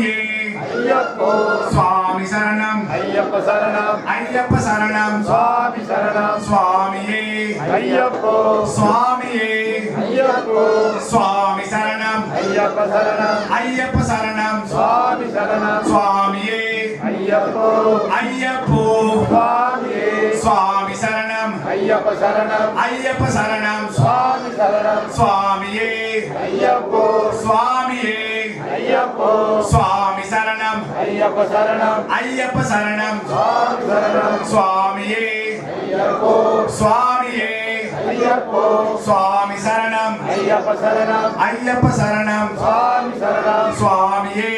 சுவாமியே ஐயப்போ சுவாமி சரணம் ஐயப்ப சரணம் ஐயப்ப சரணம் சுவாமி சரணம் சுவாமியே ஐயப்போ சுவாமியே ஐயப்போ சுவாமி சரணம் ஐயப்ப சரணம் ஐயப்ப சரணம் சுவாமி சரணம் சுவாமியே ஐயப்போ ஐயப்போ சுவாமியே சுவாமி சரணம் ஐயப்ப சரணம் ஐயப்ப சரணம் சுவாமி சரணம் சுவாமியே ஐயப்போ சுவாமியே ஐயப்போ சுவாமி சரணம் ஐயப்ப சரணம் ஐயப்ப சரணம் சுவாமி சரணம் சுவாமியே ஐயப்போ சுவாமியே ஐயப்போ சுவாமி சரணம் ஐயப்ப சரணம் ஐயப்ப சரணம் சுவாமி சரணம் சுவாமியே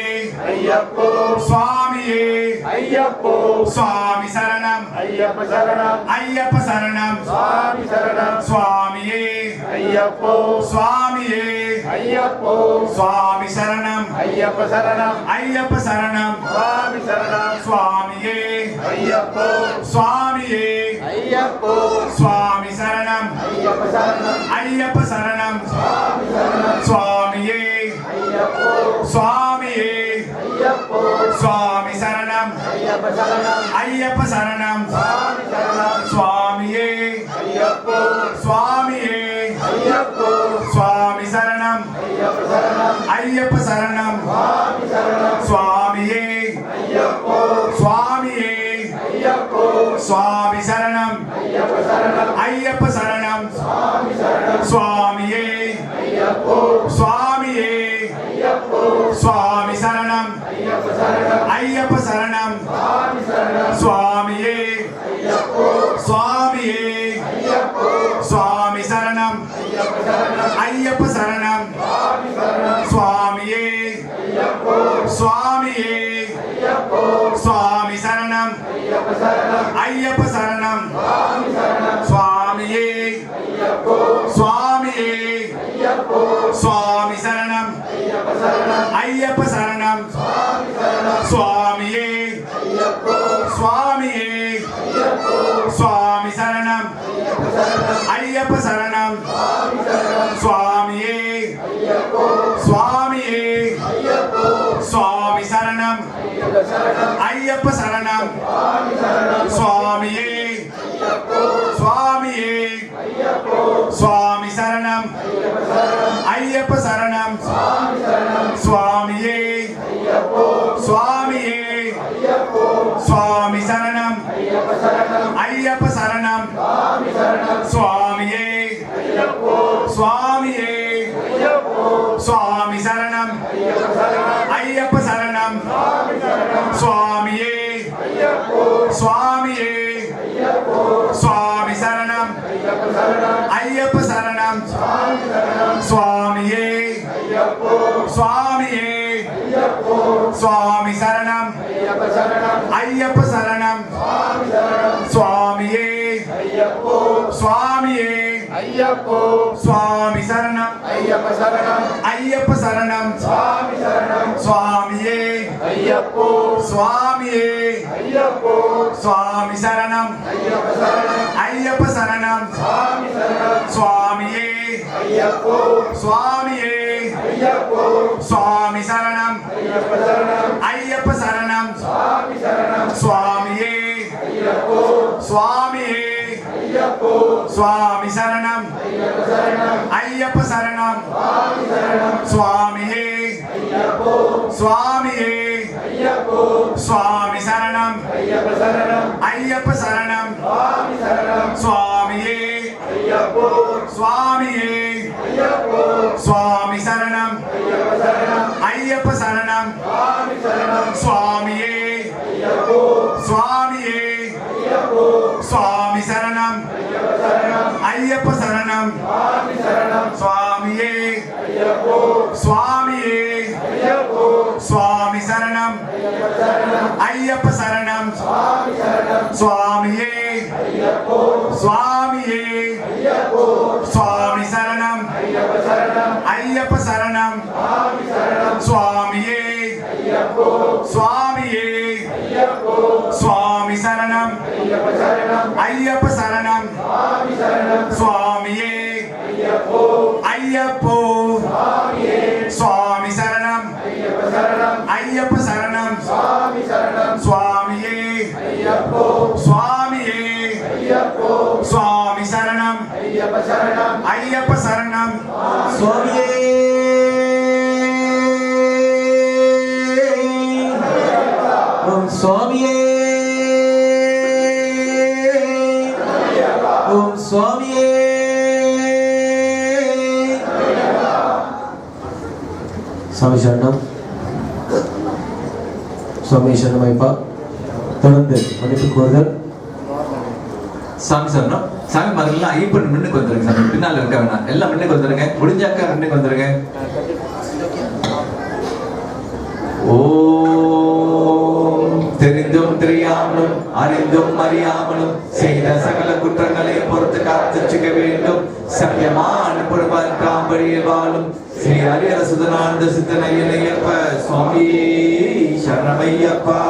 ஐயப்போ சுவாமியே ஐயப்போ சுவாமி சரணம் ஐயப்ப சரணம் ஐயப்ப சரணம் சுவாமி சரணம் சுவாமியே ஐயப்போ சுவாமியே ஐயப்போ சுவாமி சரணம் ஐயப்ப சரணம் ஐயப்ப சரணம் சுவாமி சரணம் சுவாமியே ஐயப்போ சுவாமியே ஐயப்போ சுவாமி சரணம் ஐயப்ப சரணம் ஐயப்ப சரணம் சுவாமியே ஐயப்போ சுவாமியே ஐயப்போ சுவாமி சரணம் ஐயப்ப சரணம் ஐயப்ப சரணம் சுவாமி சரணம் சுவாமியே ஐயப்போ சுவாமியே ஐயப்போ சுவாமி சரணம் ஐயப்ப சரணம் ஐயப்ப சரணம் சுவாமி சரணம் சுவாமியே ஐயப்போ சுவாமியே ஐயப்போ சுவாமி சரணம் ஐயப்ப சரணம் ஐயப்ப சரணம் சுவாமி சரணம் சுவாமியே ஐயப்போ சுவாமியே ஐயப்போ சுவாமி சரணம் ஐயப்ப சரணம் ஐயப்ப சரணம் சுவாமி சரணம் சுவாமியே ஐயப்போ சுவாமியே ஐயப்போ சுவாமி சரணம் ஐயப்ப சரணம் ஐயப்ப சரணம் சுவாமி சரணம் சுவாமியே ஐயப்போ சுவாமியே ஐயப்போ சுவாமி சரணம் ஐயப்ப சரணம் ஐயப்ப சரணம் சுவாமி சரணம் சுவாமியே ஐயப்போ சுவாமியே ஐயப்போ சுவாமி சரணம் ஐயப்ப சரணம் ஐயப்ப சரணம் சுவாமி சரணம் சுவாமியே ஐயப்போ சுவாமியே ஐயப்போ சுவாமி சரணம் ஐயப்ப சரணம் ஐயப்ப சரணம் சுவாமி சரணம் சுவாமியே ஐயப்போ சுவாமியே ஐயப்போ சுவாமி சரணம் ஐயப்ப சரணம் ஐயப்ப சரணம் சுவாமி சரணம் சுவாமியே ஐயப்போ சுவாமியே ஐயப்போ சுவாமி சரணம் ஐயப்ப சரணம் ஐயப்ப சரணம் சுவாமி சரணம் சுவாமியே ஐயப்போ சுவாமியே ஐயப்போ சுவாமி சரணம் ஐயப்ப சரணம் ஐயப்ப சரணம் சுவாமி சரணம் சுவாமியே ஐயப்போ சுவாமியே ஐயப்போ சுவாமி சரணம் ஐயப்ப சரணம் ஐயப்ப சரணம் சுவாமி சரணம் சுவாமியே ஐயப்போ சுவாமியே ஐயப்போ சுவாமி சரணம் ஐயப்ப சரணம் ஐயப்ப சரணம் சுவாமி சரணம் சுவாமியே ஐயப்போ சுவாமியே ஐயப்போ சுவாமி சரணம் ஐயப்ப சரணம் ஐயப்ப சரணம் சுவாமி சரணம் சுவாமியே ஐயப்போ சுவாமியே ஐயப்போ சுவாமி சரணம் ஐயப்ப சரணம் ஐயப்ப சரணம் சுவாமி சரணம் சுவாமியே ஐயப்போ சுவாமியே ஐயப்போ சுவாமி சரணம் ஐயப்ப சரணம் ஐயப்ப சரணம் சுவாமி சரணம் சுவாமியே ஐயப்போ சுவாமியே ஐயப்போ சுவாமி சரணம் ஐயப்ப சரணம் ஐயப்ப சரணம் சுவாமி சரணம் சுவாமியே ஐயப்போ சுவாமியே ஐயப்போ சுவாமி சரணம் ஐயப்ப சரணம் ஐயப்ப சரணம் சுவாமி சரணம் சுவாமியே ஐயப்போ சுவாமியே ஐயப்போ சுவாமி சரணம் ஐயப்ப சரணம் ஐயப்ப சரணம் சுவாமி சரணம் சுவாமியே ஐயப்போ சுவாமியே ஐயப்போ சுவாமி சரணம் ஐயப்ப சரணம் ஐயப்ப சரணம் சுவாமி சரணம் சுவாமியே ஐயப்போ சுவாமியே ஐயப்போ சுவாமி சரணம் ஐயப்ப சரணம் ஐயப்ப சரணம் சுவாமி சரணம் சுவாமியே ஐயப்போ சுவாமியே ஐயப்போ சுவாமி சரணம் ஐயப்ப சரணம் ஐயப்ப சரணம் சுவாமி சரணம் சுவாமியே ஐயப்போ சுவாமியே ஐயப்போ சுவாமி சரணம் ஐயப்ப சரணம் ஐயப்ப சரணம் சுவாமி சரணம் சுவாமியே ஐயப்போ சுவாமியே ஐயப்போ சுவாமி சரணம் ஐயப்ப சரணம் ஐயப்ப சரணம் சுவாமி சரணம் சுவாமியே ஐயப்போ. アイヤッポー சுவாமியே சுவாமி சரணம் ஐயப்ப சரணம் ஐயப்ப சரணம் சுவாமி சரணம் சுவாமியே ஐயப்போ சுவாமியே ஐயப்போ சுவாமி சரணம் ஐயப்ப சரணம் ஐயப்ப சரணம் சுவாமியே ஓம் சுவாமியே ஓம் சுவாமியே சுவாமி சரணம் சுவாமி சரணம் ஐப்பா தொடர்ந்து மன்னிப்பு கோருதல் சாமி சரணம் சாமி மாதிரிலாம் ஐயப்பன் முன்னுக்கு வந்துருங்க சாமி பின்னால இருக்க வேணாம் எல்லாம் முன்னுக்கு வந்துருங்க முடிஞ்சாக்கா முன்னுக்கு வந்துருங்க ஓம் தெரிந்தும் தெரியாமலும் அறிந்தும் அறியாமலும் செய்த சகல குற்றங்களை பொறுத்து காத்துச்சுக்க வேண்டும் சத்தியமான பொறுப்பால் காம்படியில் வாழும் ஸ்ரீ ஹரிஹர சுதனானந்த சித்தனையப்ப சுவாமி சரணமையப்பா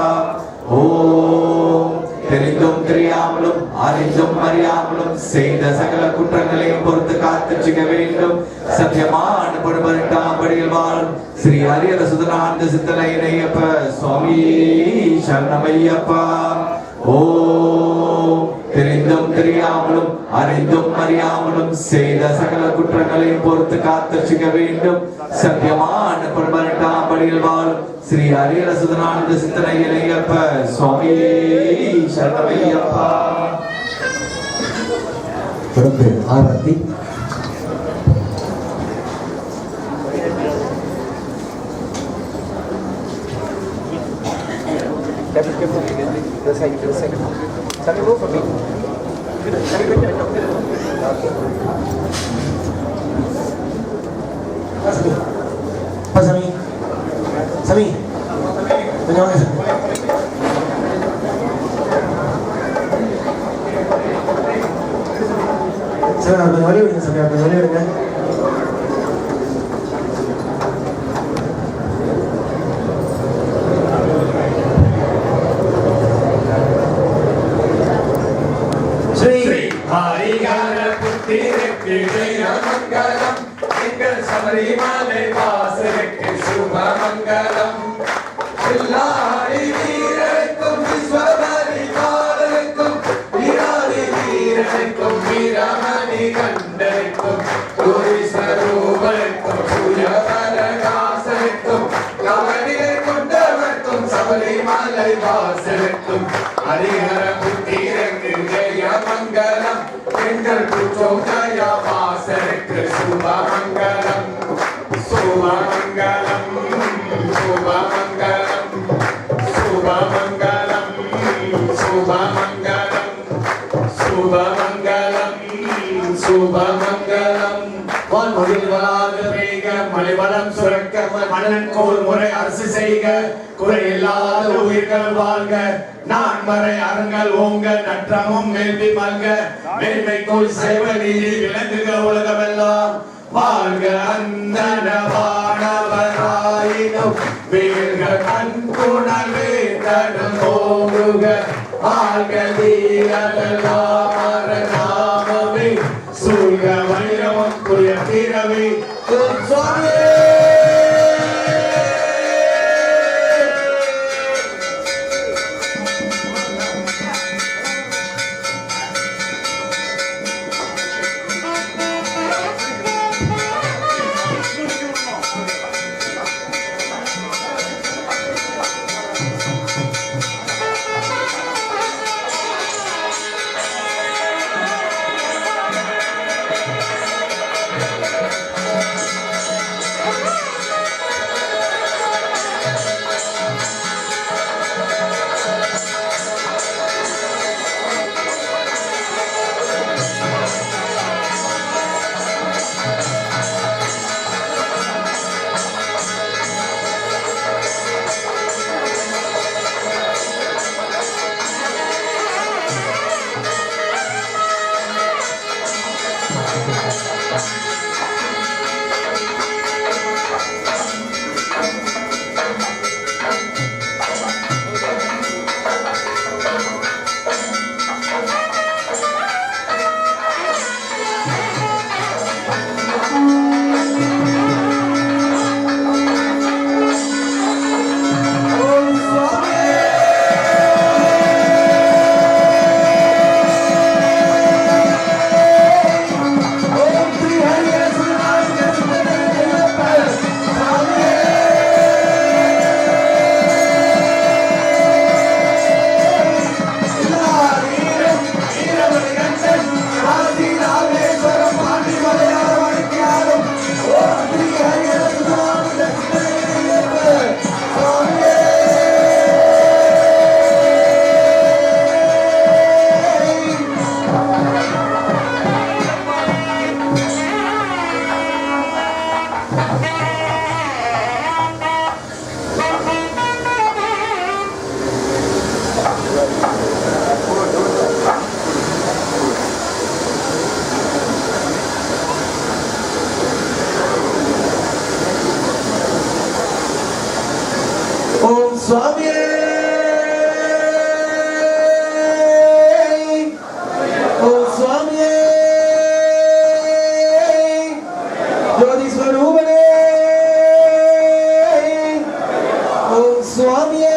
ஓம் தெரிந்தும் தெரியாமலும் அறிந்தும் அறியாமலும் செய்த சகல குற்றங்களையும் பொறுத்து காத்துச்சுக்க வேண்டும் சத்தியமான பொறுப்படியில் வாழும் ஸ்ரீ ஹரிஹர சுதனானந்த சித்தனையப்ப சுவாமி சரணமையப்பா ஓம் தெரிந்தும் தெரியாமலும் அறிந்தும் அறியாமலும் செய்த சகல குற்றங்களையும் பொறுத்து காத்துச்சுக்க வேண்டும் சத்தியமான பொறுப்படியில் வாழும் ஸ்ரீ ஹரிஹர சுதனானந்த சித்தனையப்ப சுவாமி சரணமையப்பா தொடர்ந்து ஆரத்தி Sami, Sami, கொஞ்சம் வாங்க சாமி. சாமி கொஞ்சம் வழி விடுங்க சாமி, கொஞ்சம் வழி விடுங்க. ஸ்ரீ ஹரிஹர புத்திரக்கு ஜெய மங்களம் எங்கள் சபரிமலை வாசலுக்கு சுப மங்களம் எல்லாரி வீரருக்கும் விஸ்வபரி பாலருக்கும் வீராதி வீரனுக்கும் வீரமணி கண்டருக்கும் குரு ஸ்வரூபருக்கும் சூரியபரகாசருக்கும் கவனியை கொண்டவர்க்கும் சபரிமலை வாசலுக்கும் ஹரிஹர புத்திரக்கு ஜெய மங்களம் எங்கள் புற்றோதய வாசலுக்கு சுப மங்களம் சுப மங்களம் சுப மங்களம் சுப மங்களம் சுப மங்களம் சுப மங்களம் சுப மங்களம் வான்மொழில் வளாக பெய்க மலைவளம் சுரக்க மன்னன் கோல் முறை அரசு செய்க குறையில்லாத உயிர்கள் வாழ்க நான்மறை அறங்கள் ஓங்க நற்றமும் மேல்வி மல்க மேன்மைக்குள் சைவ நீதி விளங்குக உலகமெல்லாம் வாழ்க அந்தன வானவராயினும் வீழ்க கண்குணவே தடும் ஓங்குக வாழ்க தீரதெல்லாம் நாமமே சூழ்க வைரவம் புரிய தீரவே சுவாமி சுவாமியே ஓம் சுவாமியே ஜோதி ஸ்வரூபனே ஓம் சுவாமியே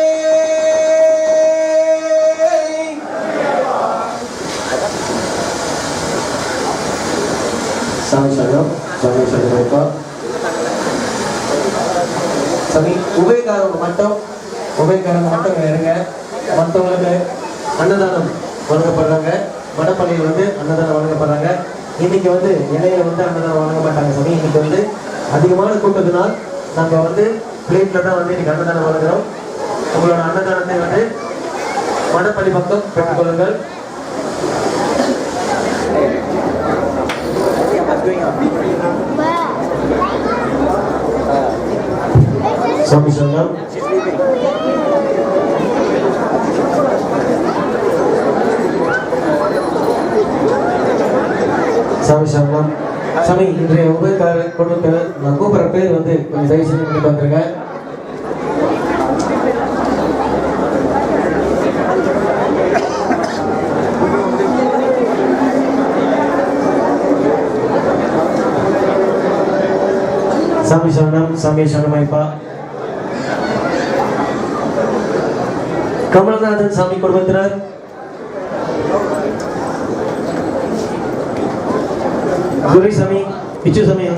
சாமி சரணம் வைப்பா சாமி உபயக்காரங்க மட்டும் இருங்க. மற்றவங்களுக்கு அன்னதானம் வழங்கப்படுறாங்க. வடப்பள்ளியில் வந்து அன்னதானம் வழங்கப்படுறாங்க. இன்னைக்கு வந்து இடையில வந்து அன்னதானம் வழங்க மாட்டாங்க சாமி. இன்னைக்கு வந்து அதிகமான கூட்டத்தினால் நாங்கள் வந்து பிளேட்ல தான் வந்து இன்னைக்கு அன்னதானம் வழங்குறோம். உங்களோட அன்னதானத்தை வந்து வடப்பள்ளி பக்கம் பெற்றுக்கொள்ளுங்கள். சாமி சொன்னோம் சாமி சொன்னோம் சாமி இன்றைய உபயக்கார குடும்பத்தில் நான் கூப்பிட்ற பேர் வந்து கொஞ்சம் தயவு செஞ்சு கொண்டு வந்துருங்க. சாமி சரணமைப்பா. கமலநாதன் சாமி குடும்பத்தினர், துரைசாமி, பிச்சுசாமி